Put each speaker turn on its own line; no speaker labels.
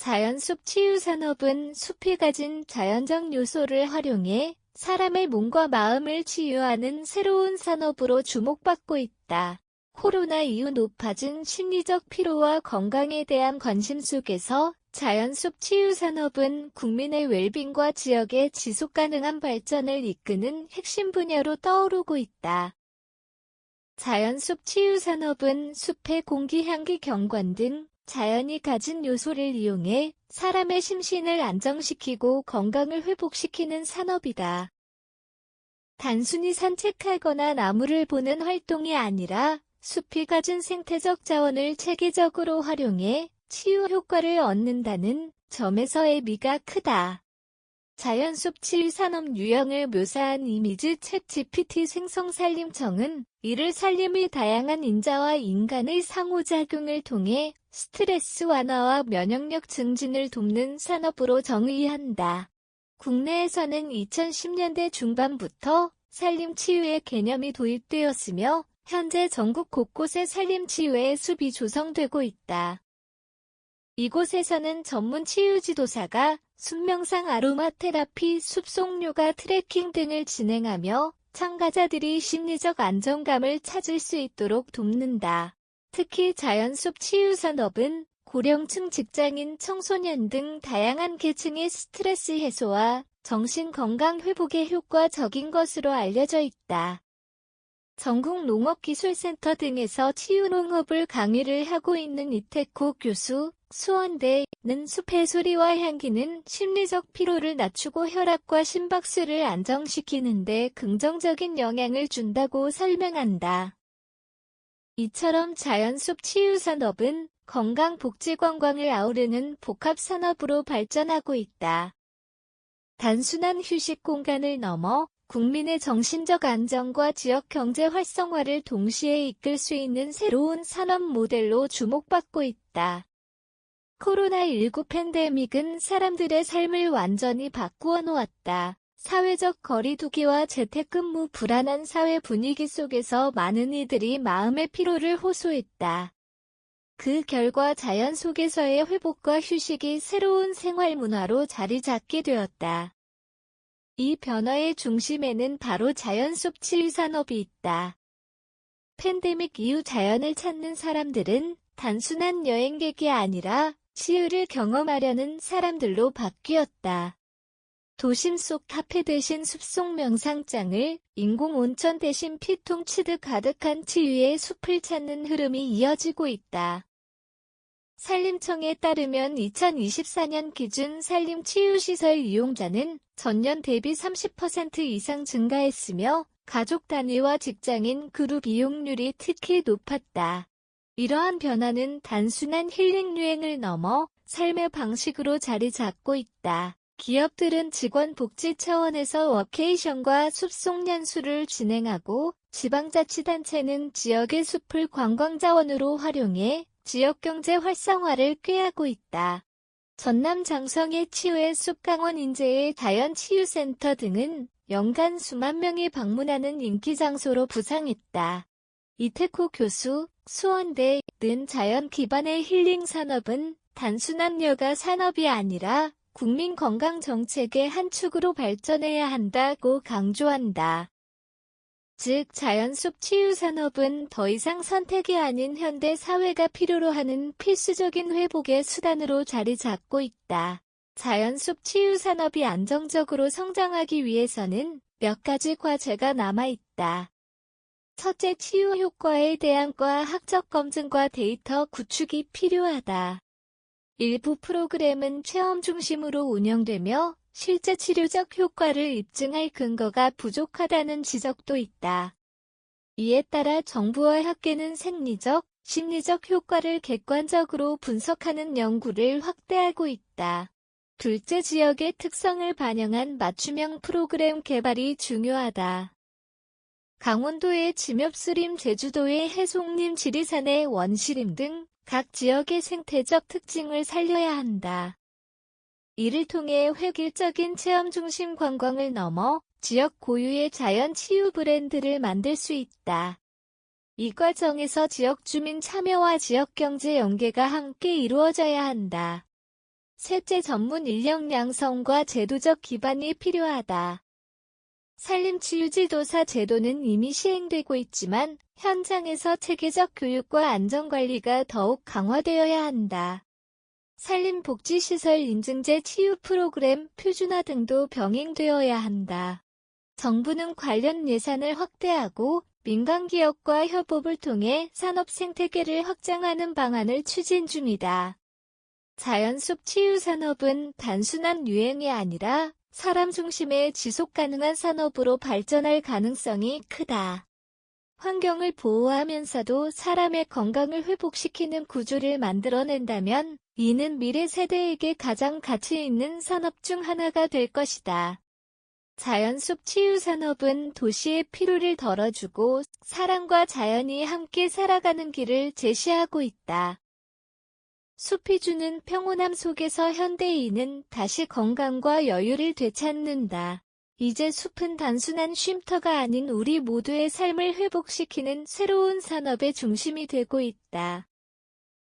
자연숲 치유산업은 숲이 가진 자연적 요소를 활용해 사람의 몸과 마음을 치유하는 새로운 산업으로 주목받고 있다. 코로나 이후 높아진 심리적 피로와 건강에 대한 관심 속에서 자연숲 치유산업은 국민의 웰빙과 지역의 지속가능한 발전을 이끄는 핵심 분야로 떠오르고 있다. 자연숲 치유산업은 숲의 공기, 향기, 경관 등 자연이 가진 요소를 이용해 사람의 심신을 안정시키고 건강을 회복시키는 산업이다. 단순히 산책하거나 나무를 보는 활동이 아니라 숲이 가진 생태적 자원을 체계적으로 활용해 치유 효과를 얻는다는 점에서의 의미가 크다. 자연숲 치유산업 유형을 묘사한 이미지 챗 GPT 생성산림청은 이를 산림의 다양한 인자와 인간의 상호작용을 통해 스트레스 완화와 면역력 증진을 돕는 산업으로 정의한다. 국내에서는 2010년대 중반부터 산림치유의 개념이 도입되었으며 현재 전국 곳곳에 산림치유의 숲이 조성되고 있다. 이곳에서는 전문 치유지도사가 숲명상, 아로마 테라피, 숲속 요가, 트레킹 등을 진행하며 참가자들이 심리적 안정감을 찾을 수 있도록 돕는다. 특히 자연숲 치유산업은 고령층, 직장인, 청소년 등 다양한 계층의 스트레스 해소와 정신건강 회복에 효과적인 것으로 알려져 있다. 전국 농업기술센터 등에서 치유농업을 강의를 하고 있는 이태코 교수, 수원대는 숲의 소리와 향기는 심리적 피로를 낮추고 혈압과 심박수를 안정시키는 데 긍정적인 영향을 준다고 설명한다. 이처럼 자연숲 치유산업은 건강복지관광을 아우르는 복합산업으로 발전하고 있다. 단순한 휴식 공간을 넘어 국민의 정신적 안정과 지역 경제 활성화를 동시에 이끌 수 있는 새로운 산업 모델로 주목받고 있다. 코로나19 팬데믹은 사람들의 삶을 완전히 바꾸어 놓았다. 사회적 거리두기와 재택근무, 불안한 사회 분위기 속에서 많은 이들이 마음의 피로를 호소했다. 그 결과 자연 속에서의 회복과 휴식이 새로운 생활 문화로 자리 잡게 되었다. 이 변화의 중심에는 바로 자연숲 치유산업이 있다. 팬데믹 이후 자연을 찾는 사람들은 단순한 여행객이 아니라 치유를 경험하려는 사람들로 바뀌었다. 도심 속 카페 대신 숲속 명상장을, 인공 온천 대신 피톤 치드 가득한 치유의 숲을 찾는 흐름이 이어지고 있다. 산림청에 따르면 2024년 기준 산림치유시설 이용자는 전년 대비 30% 이상 증가했으며 가족 단위와 직장인 그룹 이용률이 특히 높았다. 이러한 변화는 단순한 힐링 유행을 넘어 삶의 방식으로 자리 잡고 있다. 기업들은 직원 복지 차원에서 워케이션과 숲속 연수를 진행하고 지방자치단체는 지역의 숲을 관광자원으로 활용해 지역경제 활성화를 꾀하고 있다. 전남 장성의 치유의 숲, 강원 인제의 자연치유센터 등은 연간 수만 명이 방문하는 인기 장소로 부상했다. 이태코 교수, 수원대는 자연 기반의 힐링 산업은 단순한 여가 산업이 아니라 국민 건강 정책의 한 축으로 발전해야 한다고 강조한다. 즉, 자연숲 치유산업은 더 이상 선택이 아닌 현대 사회가 필요로 하는 필수적인 회복의 수단으로 자리 잡고 있다. 자연숲 치유산업이 안정적으로 성장하기 위해서는 몇 가지 과제가 남아있다. 첫째, 치유 효과에 대한 과학적 검증과 데이터 구축이 필요하다. 일부 프로그램은 체험 중심으로 운영되며 실제 치료적 효과를 입증할 근거가 부족하다는 지적도 있다. 이에 따라 정부와 학계는 생리적, 심리적 효과를 객관적으로 분석하는 연구를 확대하고 있다. 둘째, 지역의 특성을 반영한 맞춤형 프로그램 개발이 중요하다. 강원도의 침엽수림, 제주도의 해송림, 지리산의 원시림 등 각 지역의 생태적 특징을 살려야 한다. 이를 통해 획일적인 체험 중심 관광을 넘어 지역 고유의 자연 치유 브랜드를 만들 수 있다. 이 과정에서 지역 주민 참여와 지역 경제 연계가 함께 이루어져야 한다. 셋째, 전문 인력 양성과 제도적 기반이 필요하다. 산림치유지도사 제도는 이미 시행되고 있지만 현장에서 체계적 교육과 안전관리가 더욱 강화되어야 한다. 산림복지시설 인증제 치유 프로그램 표준화 등도 병행되어야 한다. 정부는 관련 예산을 확대하고 민간기업과 협업을 통해 산업 생태계를 확장하는 방안을 추진 중이다. 자연숲 치유 산업은 단순한 유행이 아니라 사람 중심의 지속가능한 산업으로 발전할 가능성이 크다. 환경을 보호하면서도 사람의 건강을 회복시키는 구조를 만들어낸다면 이는 미래 세대에게 가장 가치 있는 산업 중 하나가 될 것이다. 자연숲 치유 산업은 도시의 피로를 덜어주고 사람과 자연이 함께 살아가는 길을 제시하고 있다. 숲이 주는 평온함 속에서 현대인은 다시 건강과 여유를 되찾는다. 이제 숲은 단순한 쉼터가 아닌 우리 모두의 삶을 회복시키는 새로운 산업의 중심이 되고 있다.